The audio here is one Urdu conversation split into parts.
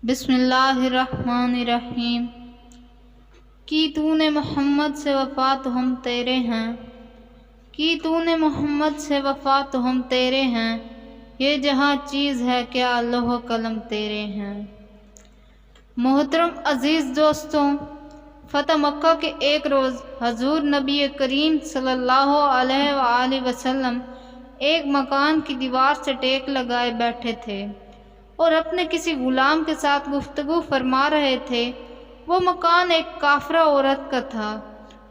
بسم اللہ الرحمن الرحیم۔ کی تو نے محمد سے وفا تو ہم تیرے ہیں، کی تو نے محمد سے وفا تو ہم تیرے ہیں، یہ جہاں چیز ہے کیا لوح و قلم تیرے ہیں۔ محترم عزیز دوستوں، فتح مکہ کے ایک روز حضور نبی کریم صلی اللہ علیہ وآلہ وسلم ایک مکان کی دیوار سے ٹیک لگائے بیٹھے تھے اور اپنے کسی غلام کے ساتھ گفتگو فرما رہے تھے۔ وہ مکان ایک کافرہ عورت کا تھا۔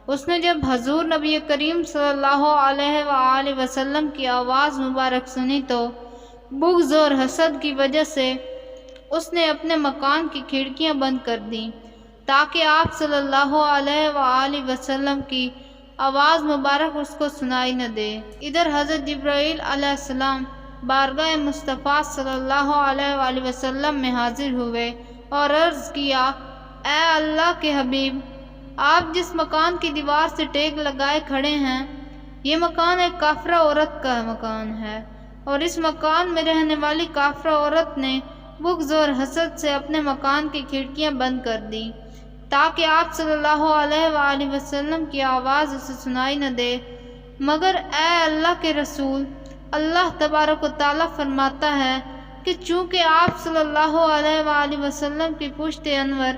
اس نے جب حضور نبی کریم صلی اللہ علیہ وآلہ وسلم کی آواز مبارک سنی تو بغض اور حسد کی وجہ سے اس نے اپنے مکان کی کھڑکیاں بند کر دیں تاکہ آپ صلی اللہ علیہ وآلہ وسلم کی آواز مبارک اس کو سنائی نہ دے۔ ادھر حضرت جبرائیل علیہ السلام بارگاہ مصطفیٰ صلی اللہ علیہ وآلہ وسلم میں حاضر ہوئے اور عرض کیا، اے اللہ کے حبیب، آپ جس مکان کی دیوار سے ٹیک لگائے کھڑے ہیں، یہ مکان ایک کافرہ عورت کا مکان ہے، اور اس مکان میں رہنے والی کافرہ عورت نے بغض اور حسد سے اپنے مکان کی کھڑکیاں بند کر دیں تاکہ آپ صلی اللہ علیہ وآلہ وسلم کی آواز اسے سنائی نہ دے۔ مگر اے اللہ کے رسول، اللہ تبارک و تعالیٰ فرماتا ہے کہ چونکہ آپ صلی اللہ علیہ وآلہ وسلم کی پشت انور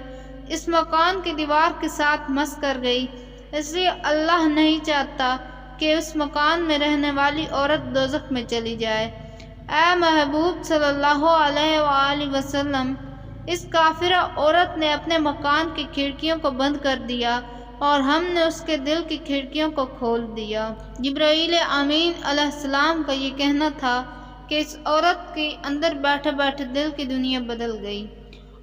اس مکان کی دیوار کے ساتھ مس کر گئی، اس لیے اللہ نہیں چاہتا کہ اس مکان میں رہنے والی عورت دوزخ میں چلی جائے۔ اے محبوب صلی اللہ علیہ وآلہ وسلم، اس کافرہ عورت نے اپنے مکان کی کھڑکیوں کو بند کر دیا اور ہم نے اس کے دل کی کھڑکیوں کو کھول دیا۔ جبرائیل امین علیہ السلام کا یہ کہنا تھا کہ اس عورت کے اندر بیٹھے بیٹھے دل کی دنیا بدل گئی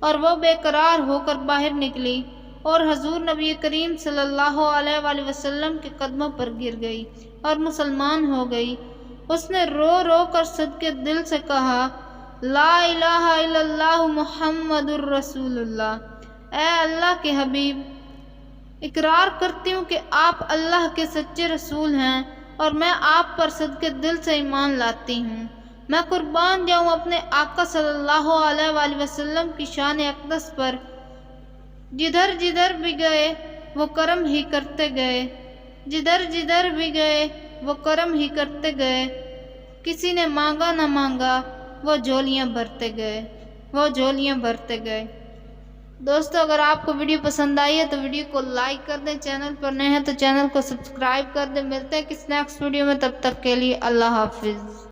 اور وہ بے قرار ہو کر باہر نکلی اور حضور نبی کریم صلی اللہ علیہ وآلہ وسلم کے قدموں پر گر گئی اور مسلمان ہو گئی۔ اس نے رو رو کر صدقے دل سے کہا، لا الہ الا اللہ محمد الرسول اللہ۔ اے اللہ کے حبیب، اقرار کرتی ہوں کہ آپ اللہ کے سچے رسول ہیں اور میں آپ پر صدقے دل سے ایمان لاتی ہوں۔ میں قربان جاؤں اپنے آقا صلی اللہ علیہ وآلہ وسلم کی شان اقدس پر۔ جدھر جدھر بھی گئے وہ کرم ہی کرتے گئے، جدھر جدھر بھی گئے وہ کرم ہی کرتے گئے، کسی نے مانگا نہ مانگا وہ جھولیاں بھرتے گئے، وہ جھولیاں بھرتے گئے۔ دوستو، اگر آپ کو ویڈیو پسند آئی ہے تو ویڈیو کو لائک کر دیں، چینل پر نئے ہیں تو چینل کو سبسکرائب کر دیں۔ ملتے ہیں کسی نیکسٹ ویڈیو میں، تب تک کے لیے اللہ حافظ۔